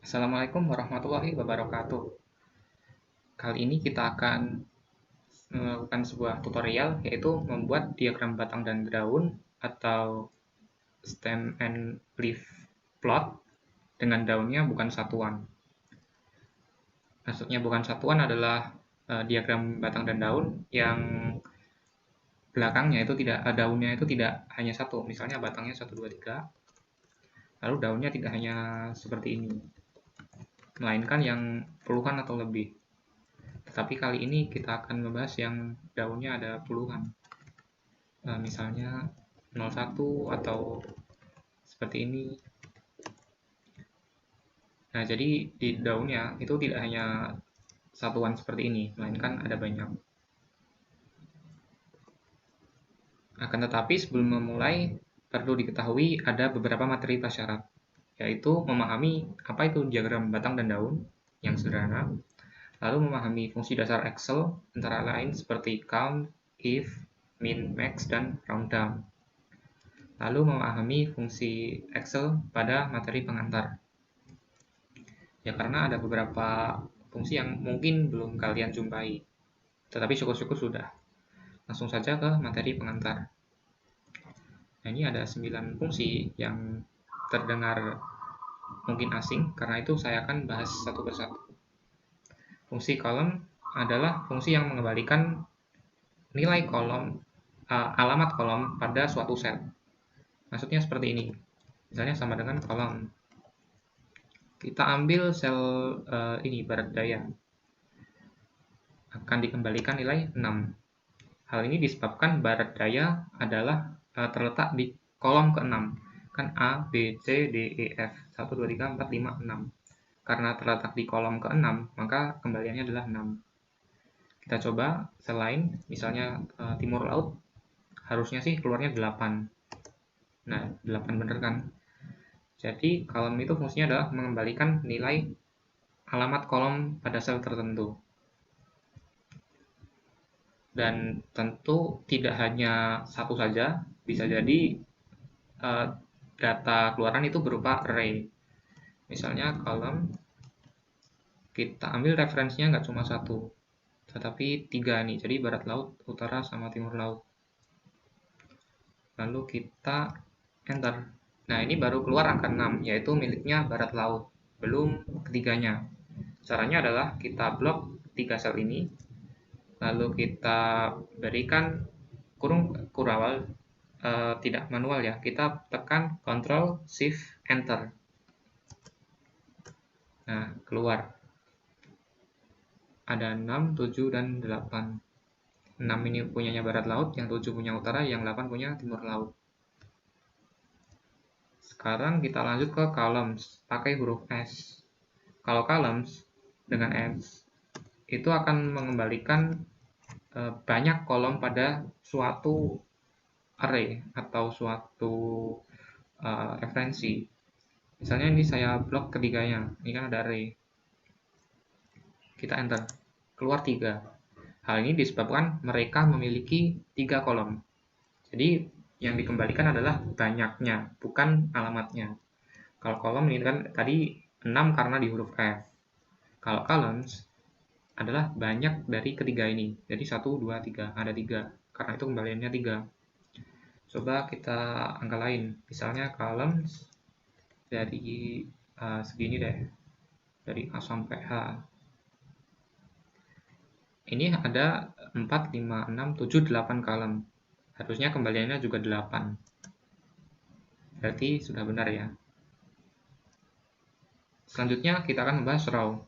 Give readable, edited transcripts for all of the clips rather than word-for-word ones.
Assalamualaikum warahmatullahi wabarakatuh. Kali ini kita akan melakukan sebuah tutorial, yaitu membuat diagram batang dan daun atau stem and leaf plot dengan daunnya bukan satuan. Maksudnya bukan satuan adalah diagram batang dan daun yang belakangnya itu tidak, daunnya itu tidak hanya satu. Misalnya batangnya 1, 2, 3, lalu daunnya tidak hanya seperti ini, melainkan yang puluhan atau lebih. Tetapi kali ini kita akan membahas yang daunnya ada puluhan. Misalnya 01 atau seperti ini. Nah, jadi di daunnya itu tidak hanya satuan seperti ini, melainkan ada banyak. Akan tetapi sebelum memulai, perlu diketahui ada beberapa materi prasyarat, yaitu memahami apa itu diagram batang dan daun yang sederhana, lalu memahami fungsi dasar Excel antara lain seperti count, if, min, max, dan round down. Lalu memahami fungsi Excel pada materi pengantar. Ya, karena ada beberapa fungsi yang mungkin belum kalian jumpai, tetapi syukur-syukur sudah. Langsung saja ke materi pengantar. Nah, ini ada 9 fungsi yang terdengar mungkin asing, karena itu saya akan bahas satu persatu. Fungsi column adalah fungsi yang mengembalikan nilai kolom, alamat kolom pada suatu sel. Maksudnya seperti ini. Misalnya sama dengan kolom. Kita ambil sel ini, barat daya. Akan dikembalikan nilai 6. Hal ini disebabkan barat daya adalah terletak di kolom ke-6. Kan A, B, C, D, E, F. 1, 2, 3, 4, 5, 6. Karena terletak di kolom ke-6, maka kembaliannya adalah 6. Kita coba sel lain, misalnya timur laut, harusnya sih keluarnya 8. Nah, 8 bener kan? Jadi, kolom itu fungsinya adalah mengembalikan nilai alamat kolom pada sel tertentu. Dan tentu tidak hanya satu saja, bisa jadi data keluaran itu berupa array. Misalnya kolom, kita ambil referensinya nggak cuma satu, tetapi 3 nih, jadi barat laut, utara, sama timur laut. Lalu kita enter. Nah, ini baru keluar angka 6, yaitu miliknya barat laut, belum ketiganya. Caranya adalah kita blok 3 sel ini, lalu kita berikan kurung kurawal, tidak manual ya, kita tekan Ctrl Shift Enter. Nah, keluar ada 6, 7, dan 8. 6 ini punyanya barat laut, yang 7 punya utara, yang 8 punya timur laut. Sekarang kita lanjut ke columns, pakai huruf S. Kalau columns dengan S, itu akan mengembalikan banyak kolom pada suatu array atau suatu referensi. Misalnya ini saya blok ketiganya, ini kan ada array. Kita enter, keluar 3. Hal ini disebabkan mereka memiliki 3 kolom. Jadi yang dikembalikan adalah banyaknya, bukan alamatnya. Kalau kolom ini kan tadi 6 karena di huruf F. Kalau columns adalah banyak dari ketiga ini. Jadi 1, 2, 3, ada 3. Karena itu kembaliannya 3. Coba kita angka lain. Misalnya columns dari segini deh. Dari A sampai H. Ini ada 4, 5, 6, 7, 8 kolom. Harusnya kembaliannya juga 8. Berarti sudah benar ya. Selanjutnya kita akan membahas row.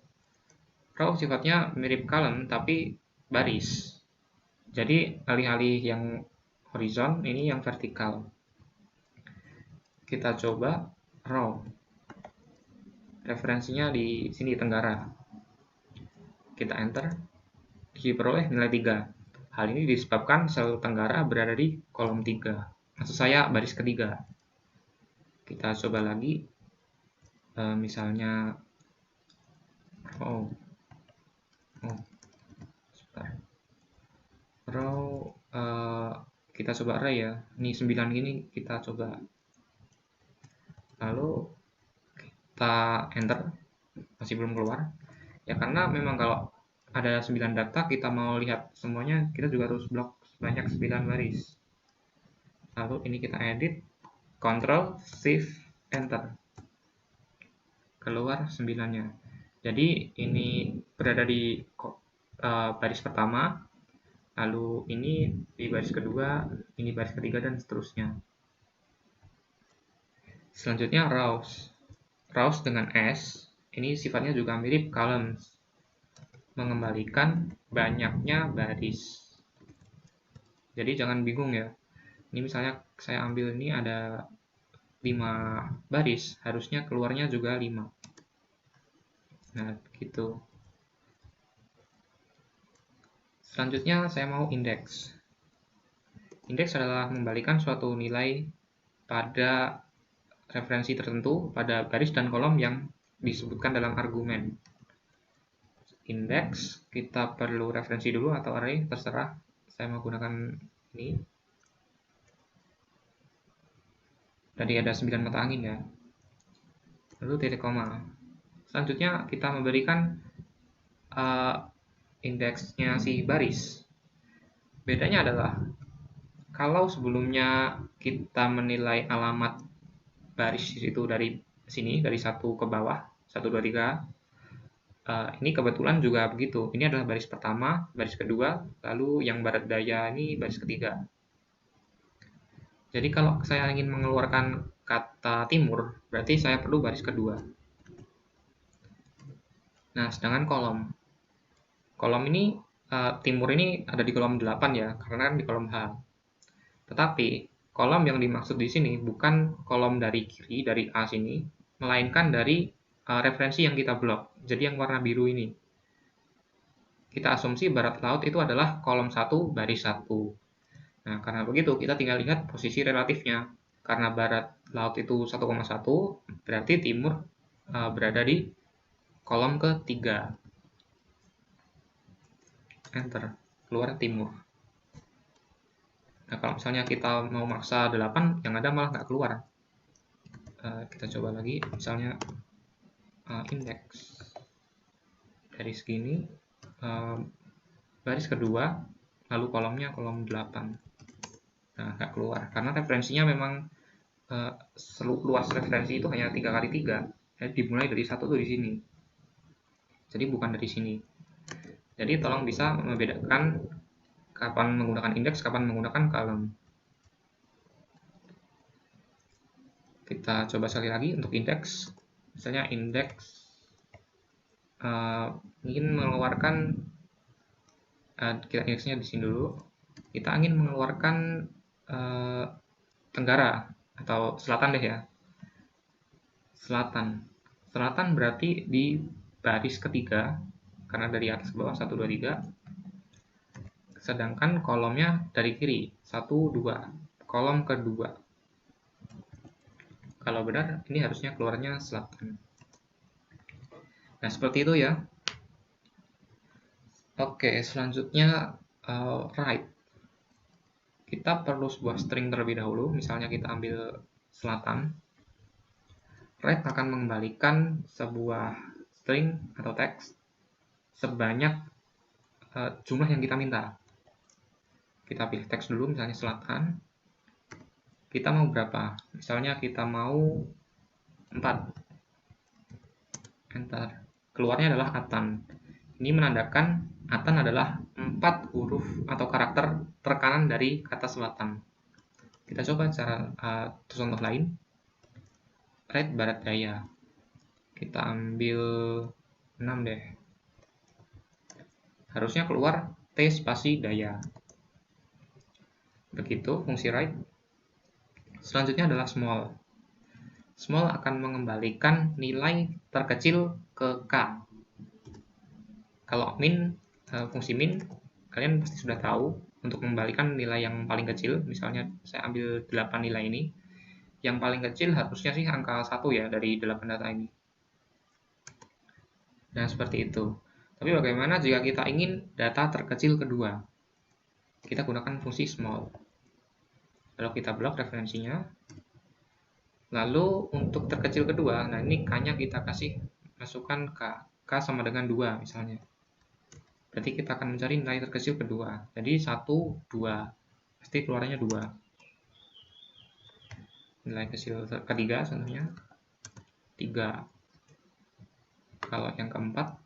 Row sifatnya mirip column tapi baris. Jadi alih-alih yang horizon, ini yang vertikal. Kita coba row. Referensinya di sini tenggara. Kita enter. Diperoleh nilai 3. Hal ini disebabkan sel tenggara berada di kolom 3. Maksud saya baris ketiga. Kita coba lagi. Misalnya row. Sebentar. Row kita coba array ya. Ini 9 gini kita coba. Lalu kita enter. masih belum keluar. Ya karena memang kalau ada 9 data, kita mau lihat semuanya, kita juga harus blok sebanyak 9 baris. Lalu ini kita edit, Ctrl, Shift, Enter. Keluar 9-nya. Jadi ini berada di baris pertama, lalu ini di baris kedua, ini baris ketiga, dan seterusnya. Selanjutnya rows. Rows dengan S, ini sifatnya juga mirip columns, mengembalikan banyaknya baris. Jadi jangan bingung ya. Ini misalnya saya ambil ini ada 5 baris, harusnya keluarnya juga 5. Nah, begitu. Selanjutnya saya mau indeks. Indeks adalah membalikan suatu nilai pada referensi tertentu pada baris dan kolom yang disebutkan dalam argumen. Indeks, kita perlu referensi dulu atau array, terserah. Saya mau gunakan ini. Tadi ada 9 mata angin ya. Lalu titik koma. Selanjutnya kita memberikan indeksnya si baris. Bedanya adalah kalau sebelumnya kita menilai alamat baris itu dari sini, dari 1 ke bawah, 1, 2, 3. Ini kebetulan juga begitu. Ini adalah baris pertama, baris kedua, lalu yang barat daya ini baris ketiga. Jadi kalau saya ingin mengeluarkan kata timur, berarti saya perlu baris kedua. Nah, sedangkan kolom. Kolom ini, timur ini ada di kolom 8 ya, karena kan di kolom H. Tetapi, kolom yang dimaksud di sini bukan kolom dari kiri, dari A sini, melainkan dari referensi yang kita blok. Jadi yang warna biru ini. Kita asumsi barat laut itu adalah kolom 1, baris 1. Nah, karena begitu, kita tinggal lihat posisi relatifnya. Karena barat laut itu 1,1, berarti timur berada di kolom ketiga. Enter, keluar timur. Nah, kalau misalnya kita mau maksa 8, yang ada malah nggak keluar. Kita coba lagi, misalnya indeks. Dari segini, baris kedua, lalu kolomnya kolom 8. Nah, nggak keluar, karena referensinya memang luas referensi itu hanya 3x3. Dimulai dari 1 tuh di sini. Jadi bukan dari sini. Jadi tolong bisa membedakan kapan menggunakan indeks, kapan menggunakan column. Kita coba sekali lagi untuk indeks. Misalnya indeks ingin mengeluarkan, kita indeksnya di sini dulu. Kita ingin mengeluarkan tenggara atau selatan deh ya. Selatan berarti di baris ketiga, karena dari atas ke bawah 1, 2, 3. Sedangkan kolomnya dari kiri, 1, 2, kolom kedua. Kalau benar, ini harusnya keluarnya selatan. Nah, seperti itu ya. Oke, selanjutnya right. Kita perlu sebuah string terlebih dahulu, misalnya kita ambil selatan. Right akan mengembalikan sebuah string atau teks sebanyak jumlah yang kita minta. Kita pilih teks dulu, misalnya selatan. Kita mau berapa? Misalnya kita mau 4. Enter. Keluarnya adalah atan. Ini menandakan atan adalah 4 huruf atau karakter terkanan dari kata selatan. Kita coba cara contoh lain. Right barat daya. Kita ambil 6 deh. Harusnya keluar T spasi daya. Begitu fungsi right. Selanjutnya adalah small. Small akan mengembalikan nilai terkecil ke K. Kalau min, fungsi min, kalian pasti sudah tahu untuk mengembalikan nilai yang paling kecil. Misalnya saya ambil 8 nilai ini. Yang paling kecil harusnya sih angka 1 ya dari 8 data ini. Nah, seperti itu. Tapi bagaimana jika kita ingin data terkecil kedua? Kita gunakan fungsi small. Lalu kita blok referensinya. Lalu untuk terkecil kedua, nah ini K-nya kita kasih masukkan K sama dengan 2 misalnya. Berarti kita akan mencari nilai terkecil kedua. Jadi 1, 2. Pasti keluarnya 2. Nilai kecil ketiga contohnya 3. Kalau yang keempat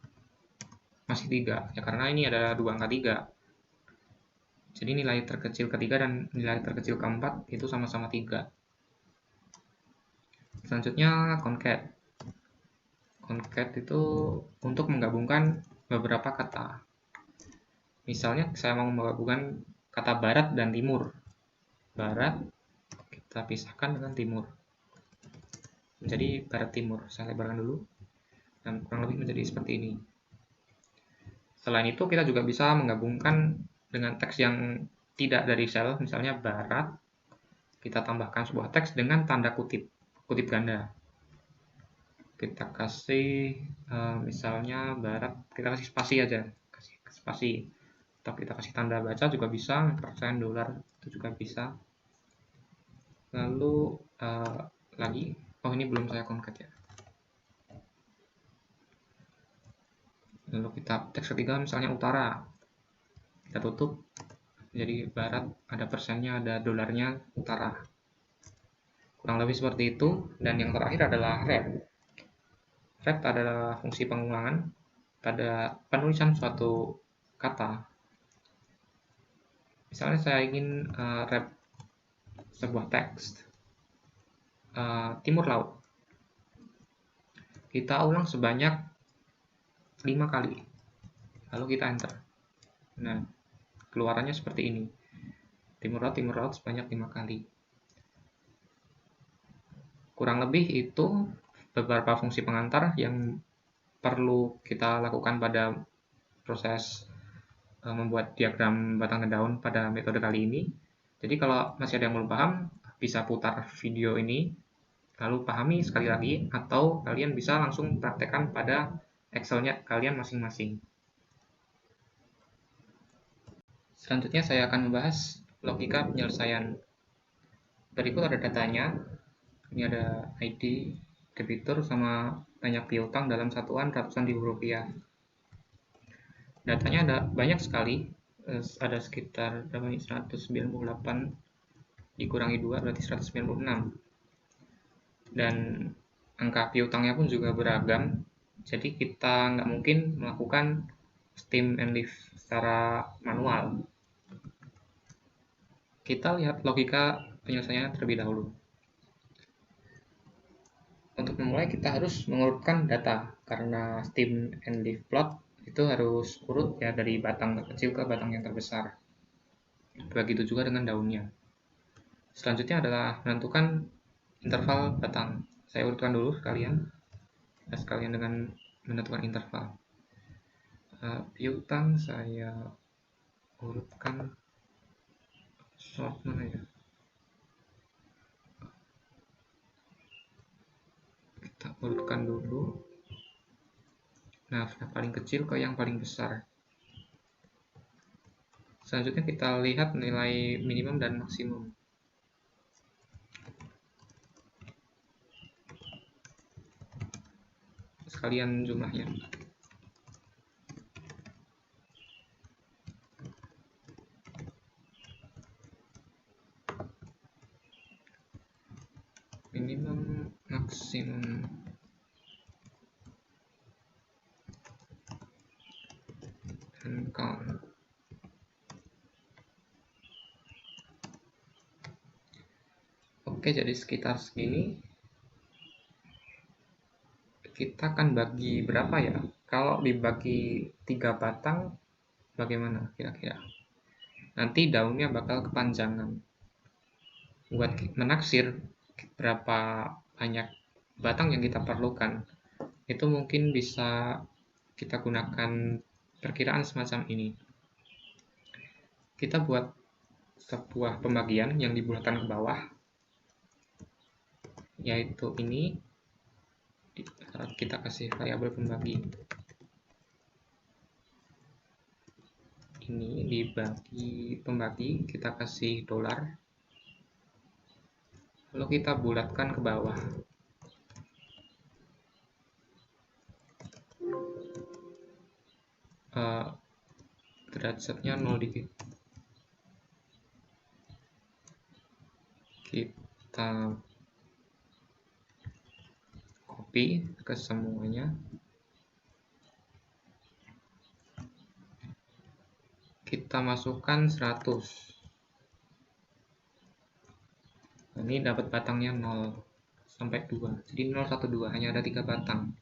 masih 3. Ya karena ini ada 2 angka 3. Jadi nilai terkecil ketiga dan nilai terkecil keempat itu sama-sama 3. Selanjutnya concat. Concat itu untuk menggabungkan beberapa kata. Misalnya saya mau menggabungkan kata barat dan timur. Barat kita pisahkan dengan timur. Menjadi barat timur. Saya lebarkan dulu. Dan kurang lebih menjadi seperti ini. Selain itu kita juga bisa menggabungkan dengan teks yang tidak dari sel, misalnya barat, kita tambahkan sebuah teks dengan tanda kutip ganda. Kita kasih misalnya barat, kita kasih spasi aja, kasih spasi. Atau kita kasih tanda baca juga bisa, persen dolar itu juga bisa. Lalu lagi, oh ini belum saya concat ya. Lalu kita teks ketiga misalnya utara, kita tutup. Jadi barat ada persennya, ada dolarnya utara. Kurang lebih seperti itu. Dan yang terakhir adalah rep. Rep adalah fungsi pengulangan pada penulisan suatu kata. Misalnya saya ingin rep sebuah teks timur laut. Kita ulang sebanyak 5 kali. Lalu kita enter. Nah, keluarannya seperti ini. Timur laut sebanyak 5 kali. Kurang lebih itu beberapa fungsi pengantar yang perlu kita lakukan pada proses membuat diagram batang dan daun pada metode kali ini. Jadi kalau masih ada yang belum paham, bisa putar video ini, lalu pahami sekali lagi, atau kalian bisa langsung praktekkan pada Excel-nya kalian masing-masing. Selanjutnya saya akan membahas logika penyelesaian. Berikut ada datanya. Ini ada ID, debitur, sama banyak piutang dalam satuan ratusan ribu rupiah. Datanya ada banyak sekali, ada sekitar 198 dikurangi 2 berarti 196. Dan angka piutangnya pun juga beragam, jadi kita nggak mungkin melakukan stem and leave secara manual. Kita lihat logika penyelesaiannya terlebih dahulu. Untuk memulai kita harus mengurutkan data, karena stem and leave plot itu harus urut ya dari batang terkecil ke batang yang terbesar. Begitu juga dengan daunnya. Selanjutnya adalah menentukan interval batang. Saya urutkan dulu sekalian dengan menentukan interval. Piutang saya urutkan short mana ya? Kita urutkan dulu. Nah, sudah paling kecil ke yang paling besar. Selanjutnya kita lihat nilai minimum dan maksimum. Sekalian jumlahnya. Minimum, maksimum. Dan count. Oke, jadi sekitar segini. Kita akan bagi berapa ya? Kalau dibagi 3 batang, bagaimana kira-kira? Nanti daunnya bakal kepanjangan. Buat menaksir berapa banyak batang yang kita perlukan, itu mungkin bisa kita gunakan perkiraan semacam ini. Kita buat sebuah pembagian yang dibulatkan ke bawah, yaitu ini. Kita kasih variabel pembagi. Ini dibagi pembagi, kita kasih dolar. Lalu kita bulatkan ke bawah. derajatnya 0 dikit. Kita copy ke semuanya. Kita masukkan 100. Nah, ini dapat batangnya 0 sampai 2. Jadi 0, 1, 2, hanya ada 3 batang.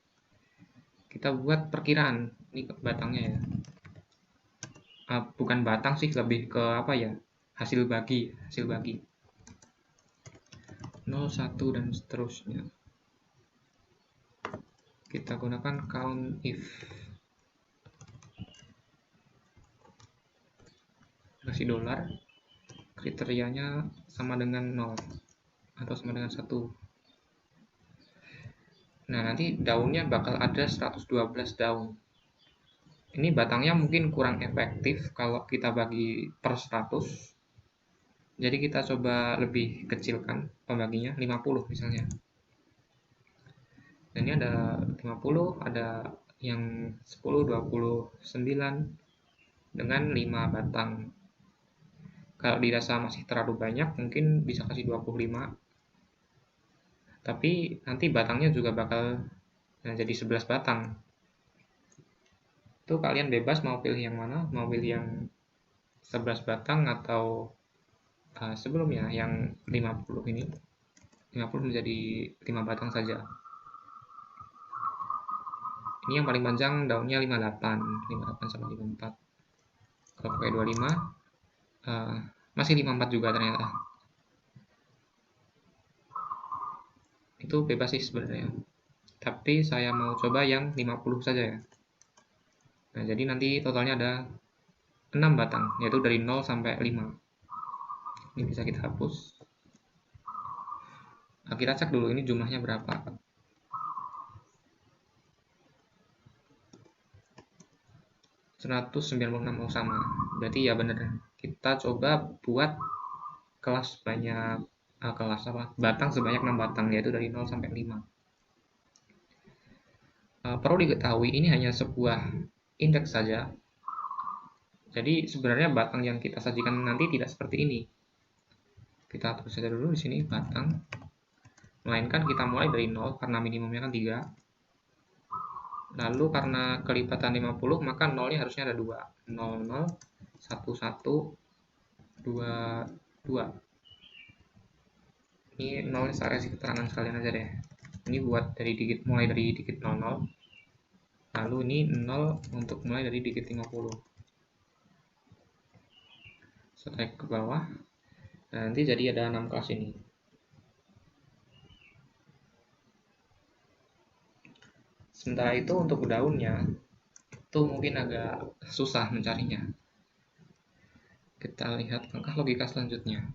Kita buat perkiraan. Ini batangnya ya. Bukan batang sih, lebih ke apa ya? Hasil bagi. 0, 1, dan seterusnya. Kita gunakan count if. Kasih $, kriterianya sama dengan 0 atau sama dengan 1. Nah, nanti daunnya bakal ada 112 daun. Ini batangnya mungkin kurang efektif kalau kita bagi per 100. Jadi kita coba lebih kecilkan pembaginya, 50 misalnya. Dan ini ada 50, ada yang 10, 29 dengan 5 batang. Kalau dirasa masih terlalu banyak, mungkin bisa kasih 25. Tapi nanti batangnya juga bakal jadi 11 batang. Itu kalian bebas mau pilih yang mana, mau pilih yang 11 batang atau sebelumnya yang 50 ini. 50 menjadi 5 batang saja. Ini yang paling panjang daunnya 58 sama 54. Kalau pakai 25 masih 54 juga ternyata. Itu bebas sih sebenarnya. Tapi saya mau coba yang 50 saja ya. Nah, jadi nanti totalnya ada 6 batang, yaitu dari 0 sampai 5. Ini bisa kita hapus. Nah, kita cek dulu ini jumlahnya berapa. Oh, sama. Berarti ya bener. Kita coba buat kelas banyak batang sebanyak 6 batang, yaitu dari 0 sampai 5. Perlu diketahui ini hanya sebuah indeks saja. Jadi sebenarnya batang yang kita sajikan nanti tidak seperti ini. Kita tulis saja dulu di sini batang. Melainkan kita mulai dari 0 karena minimumnya kan 3. Lalu karena kelipatan 50 maka 0-nya harusnya ada 2. 0, 0, 1, 1, 2, 2. Ini 0 saya kasih keterangan sekalian aja deh. Ini buat mulai dari digit 00. Lalu ini 0 untuk mulai dari digit 50. Setelah ke bawah. Nah, nanti jadi ada 6 kelas ini. Sementara itu untuk daunnya itu mungkin agak susah mencarinya. Kita lihat langkah logika selanjutnya.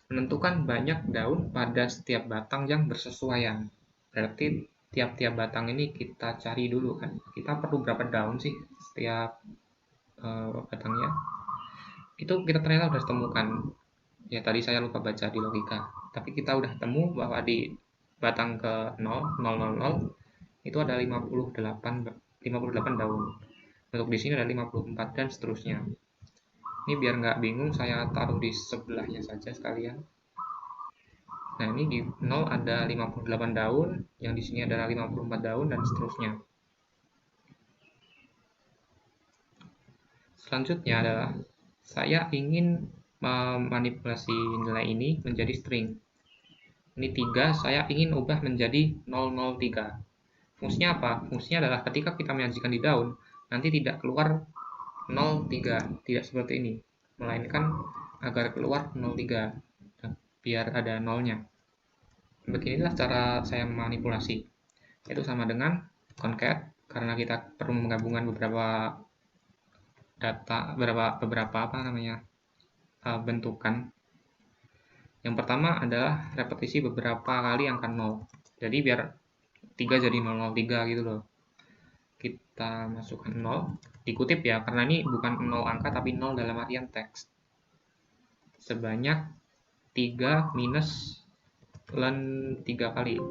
Menentukan banyak daun pada setiap batang yang bersesuaian. Berarti tiap-tiap batang ini kita cari dulu kan. Kita perlu berapa daun sih setiap batangnya. Itu kita ternyata sudah temukan. Ya tadi saya lupa baca di logika. Tapi kita udah temu bahwa di batang ke 0, 0, 0, itu ada 58 daun. Untuk di sini ada 54 dan seterusnya. Ini biar nggak bingung, saya taruh di sebelahnya saja sekalian. Nah, ini di 0 ada 58 daun, yang di sini adalah 54 daun, dan seterusnya. Selanjutnya adalah saya ingin memanipulasi nilai ini menjadi string. Ini 3, saya ingin ubah menjadi 003. Fungsinya apa? Fungsinya adalah ketika kita menyajikan di daun, nanti tidak keluar 03, tidak seperti ini, melainkan agar keluar 03, biar ada nolnya. Beginilah cara saya memanipulasi. Itu sama dengan concat, karena kita perlu menggabungkan beberapa data, beberapa bentukan. Yang pertama adalah repetisi beberapa kali angka 0. Jadi biar 3 jadi 003 gitu loh. Kita masukkan 0, dikutip ya, karena ini bukan 0 angka tapi 0 dalam artian teks. Sebanyak 3 minus len 3 kali.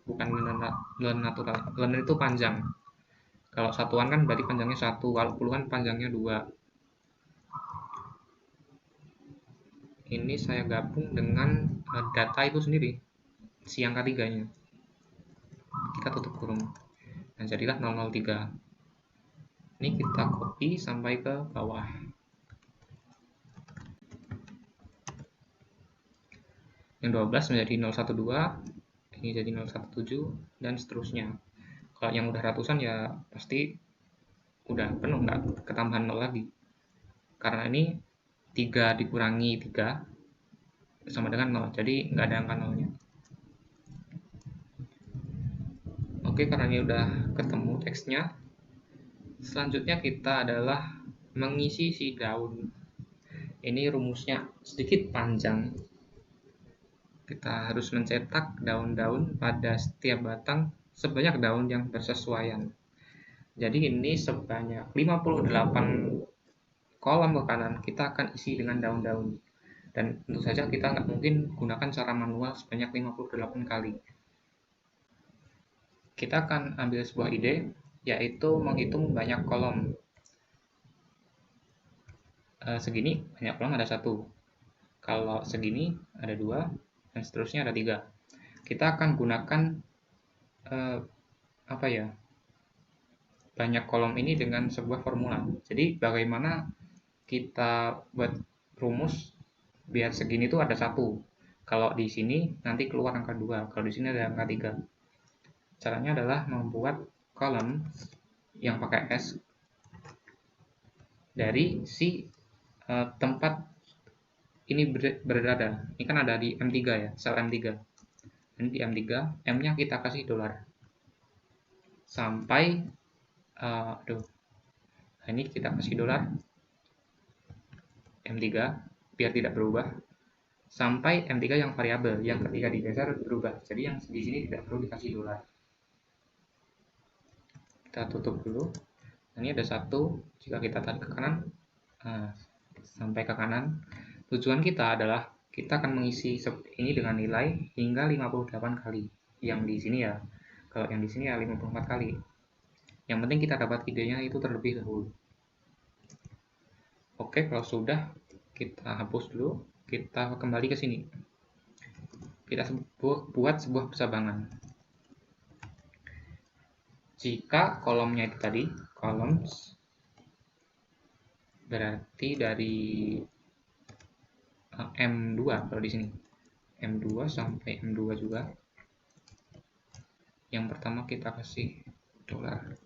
Bukan len natural. Len itu panjang. Kalau satuan kan berarti panjangnya 1, kalau puluhan panjangnya 2. Ini saya gabung dengan data itu sendiri, si angka 3-nya. Kita tutup kurung. Nah, jadilah 003. Ini kita copy sampai ke bawah. Yang 12 menjadi 012, ini jadi 017, dan seterusnya. Kalau yang udah ratusan ya pasti udah penuh, nggak ketambahan 0 lagi. Karena ini 3 dikurangi 3 sama dengan 0, jadi nggak ada angka 0-nya. Oke, karena ini udah ketemu teksnya, selanjutnya kita adalah mengisi si daun. Ini rumusnya sedikit panjang. Kita harus mencetak daun-daun pada setiap batang sebanyak daun yang bersesuaian. Jadi ini sebanyak 58 kolom ke kanan kita akan isi dengan daun-daun. Dan tentu saja kita nggak mungkin gunakan cara manual sebanyak 58 kali. Kita akan ambil sebuah ide, yaitu menghitung banyak kolom. Segini banyak kolom ada 1. Kalau segini ada 2, dan seterusnya ada 3. Kita akan gunakan banyak kolom ini dengan sebuah formula. Jadi bagaimana kita buat rumus biar segini tuh ada 1. Kalau di sini nanti keluar angka 2, kalau di sini ada angka 3. Caranya adalah membuat kolom yang pakai S dari si tempat ini berada. Ini kan ada di M3 ya, sel M3. Ini di M3, M-nya kita kasih dolar. Sampai, ini kita kasih dolar M3 biar tidak berubah. Sampai M3 yang variabel, yang ketika digeser berubah. Jadi yang di sini tidak perlu dikasih dolar. Kita tutup dulu. Ini ada 1, jika kita tarik ke kanan, sampai ke kanan. Tujuan kita adalah kita akan mengisi ini dengan nilai hingga 58 kali. Yang di sini ya, kalau yang di sini ya 54 kali. Yang penting kita dapat idenya itu terlebih dahulu. Oke, kalau sudah, kita hapus dulu. Kita kembali ke sini. Kita buat sebuah pesabangan. Jika kolomnya itu tadi, columns, berarti dari M2 kalau di sini. M2 sampai M2 juga. Yang pertama kita kasih dolar.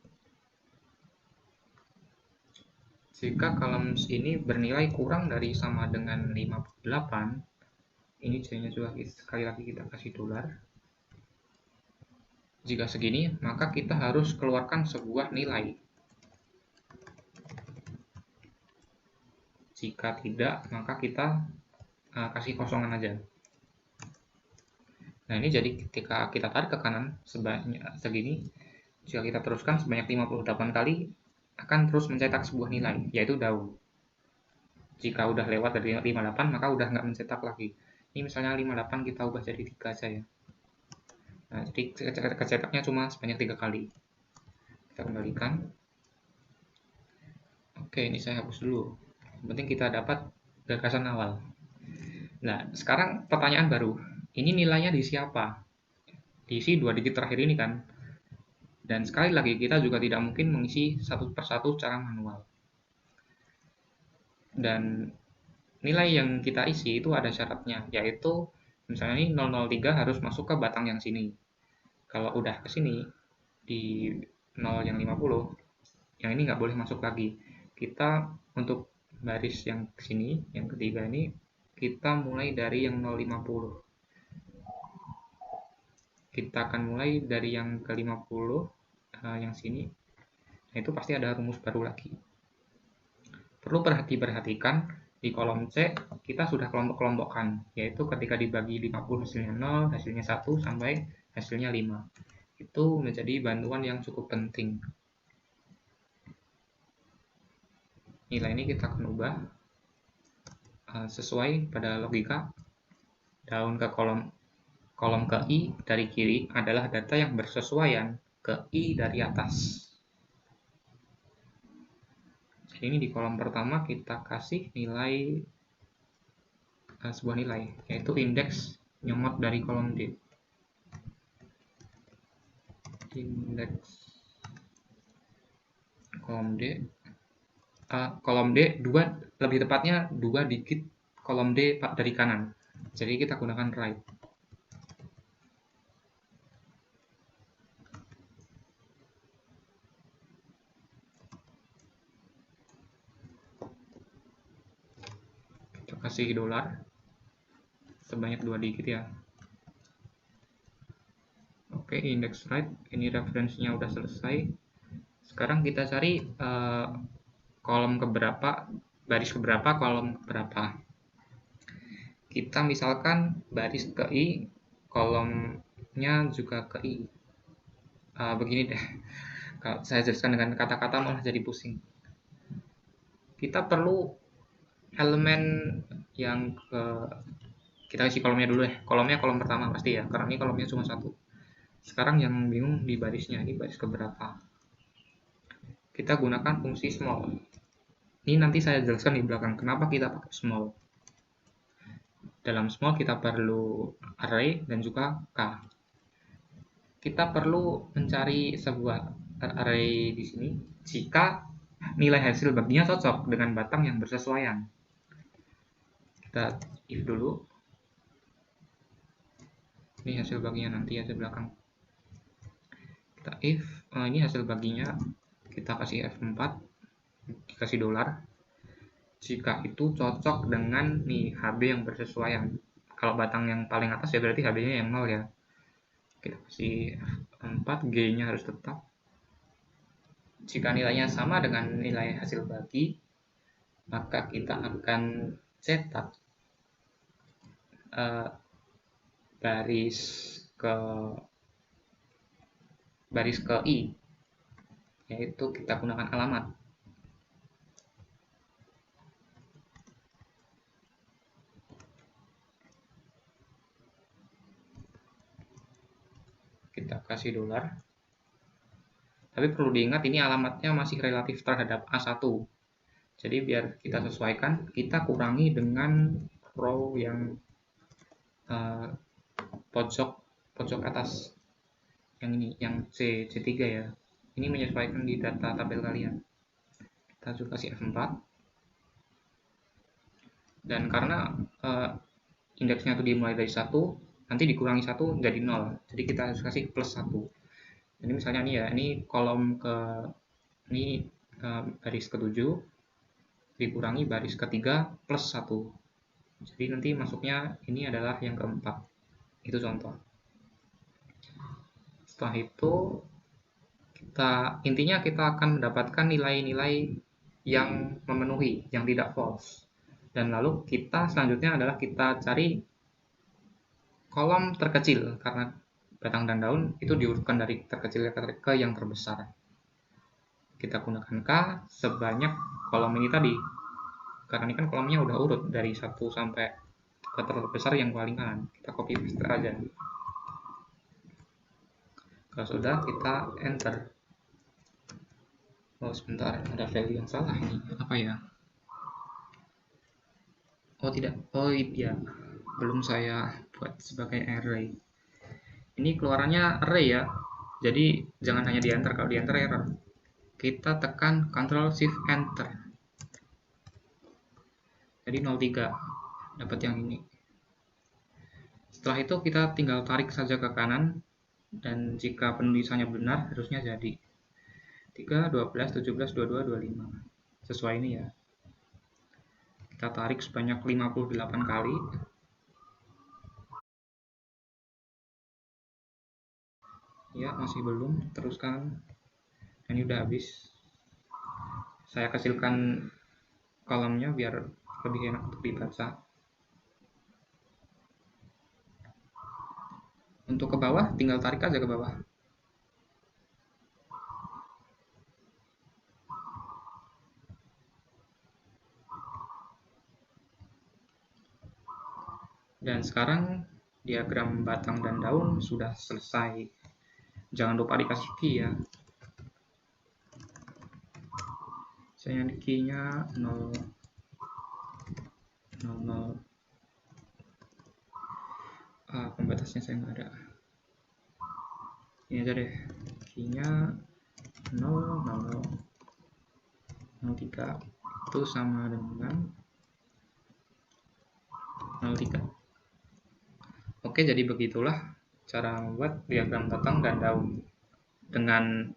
Jika columns ini bernilai kurang dari sama dengan 58, ini jadinya juga sekali lagi kita kasih dolar. Jika segini, maka kita harus keluarkan sebuah nilai. Jika tidak, maka kita kasih kosongan aja. Nah, ini jadi ketika kita tarik ke kanan sebanyak segini, jika kita teruskan sebanyak 58 kali, akan terus mencetak sebuah nilai, yaitu daun. Jika udah lewat dari 58, maka udah nggak mencetak lagi. Ini misalnya 58 kita ubah jadi 3 aja ya. Nah, jadi kecetaknya cuma sebanyak 3 kali. Kita kembalikan. Oke, ini saya hapus dulu. Yang penting kita dapat gagasan awal. Nah, sekarang pertanyaan baru. Ini nilainya diisi apa? Diisi 2 digit terakhir ini kan? Dan sekali lagi, kita juga tidak mungkin mengisi satu persatu secara manual. Dan nilai yang kita isi itu ada syaratnya, yaitu misalnya ini 003 harus masuk ke batang yang sini. Kalau udah ke sini, di 0 yang 50, yang ini nggak boleh masuk lagi. Kita untuk baris yang sini, yang ketiga ini, kita mulai dari yang 050. Kita akan mulai dari yang ke 50, yang sini. Nah, itu pasti ada rumus baru lagi. Perlu diperhatikan, di kolom C kita sudah kelompok-kelompokkan, yaitu ketika dibagi 50 hasilnya 0, hasilnya 1, sampai hasilnya 5. Itu menjadi bantuan yang cukup penting. Nilai ini kita akan ubah sesuai pada logika. Daun ke kolom ke I dari kiri adalah data yang bersesuaian ke I dari atas. Jadi ini di kolom pertama kita kasih nilai sebuah nilai, yaitu indeks nyomot dari kolom D. Indeks kolom D 2, lebih tepatnya 2 digit kolom D dari kanan. Jadi kita gunakan right. Kita kasih dolar sebanyak 2 digit ya. Oke, index right, ini referensinya udah selesai. Sekarang kita cari kolom keberapa, baris keberapa, kolom keberapa. Kita misalkan baris ke I, kolomnya juga ke I. Begini deh, kalau saya jelaskan dengan kata-kata malah jadi pusing. Kita perlu elemen yang kita isi kolomnya dulu ya. Kolomnya kolom pertama pasti ya, karena ini kolomnya cuma 1. Sekarang yang bingung di barisnya, ini baris keberapa. Kita gunakan fungsi small. Ini nanti saya jelaskan di belakang kenapa kita pakai small. Dalam small kita perlu array dan juga k. Kita perlu mencari sebuah array di sini jika nilai hasil baginya cocok dengan batang yang bersesuaian. Kita if dulu. Ini hasil baginya nanti hasil belakang. Kita if, ini hasil baginya, kita kasih F4, dikasih dolar. Jika itu cocok dengan nih HB yang bersesuaian. Kalau batang yang paling atas ya berarti HB-nya yang 0 ya. Kita kasih F4, G-nya harus tetap. Jika nilainya sama dengan nilai hasil bagi, maka kita akan cetak baris ke I, yaitu kita gunakan alamat. Kita kasih dolar. Tapi perlu diingat ini alamatnya masih relatif terhadap A1. Jadi biar kita sesuaikan, kita kurangi dengan row yang pojok atas. Yang ini, yang C3 ya. Ini menyesuaikan di data tabel kalian. Kita juga kasih F4. Dan karena indeksnya itu dimulai dari 1, nanti dikurangi 1 jadi 0. Jadi kita harus kasih plus 1. Jadi misalnya ini ya, ini kolom ini baris ke-7 dikurangi baris ke-3 plus 1. Jadi nanti masuknya ini adalah yang ke-4. Itu contoh. Setelah itu intinya kita akan mendapatkan nilai-nilai yang memenuhi, yang tidak false. Dan lalu selanjutnya adalah kita cari kolom terkecil, karena batang dan daun itu diurutkan dari terkecil ke yang terbesar. Kita gunakan K sebanyak kolom ini tadi. Karena ini kan kolomnya udah urut dari 1 sampai ke terbesar yang paling kanan. Kita copy paste aja. Kalau sudah, kita enter. Oh sebentar, ada value yang salah ini. Apa ya? Oh tidak, oh iya, belum saya buat sebagai array. Ini keluarannya array ya, jadi jangan hanya di enter, kalau di enter error. Kita tekan Ctrl Shift Enter. Jadi 03, dapat yang ini. Setelah itu kita tinggal tarik saja ke kanan, dan jika penulisannya benar harusnya jadi 3, 12, 17, 22, 25. Sesuai ini ya. Kita tarik sebanyak 58 kali. Ya, masih belum. Teruskan. Dan ini udah habis. Saya kecilkan kolomnya biar lebih enak untuk dibaca. Untuk ke bawah, tinggal tarik aja ke bawah. Dan sekarang diagram batang dan daun sudah selesai. Jangan lupa dikasih key ya. Misalnya key-nya 0 0 0. Pembatasnya saya nggak ada. Ini aja deh, key-nya 0 0 0 03 itu sama dengan 03. Oke, jadi begitulah cara membuat diagram batang dan daun dengan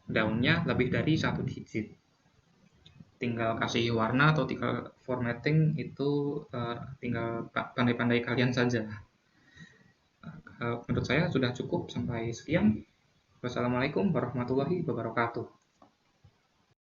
daunnya lebih dari 1 digit. Tinggal kasih warna atau tinggal formatting itu tinggal pandai-pandai kalian saja. Menurut saya sudah cukup, sampai sekian. Wassalamualaikum warahmatullahi wabarakatuh.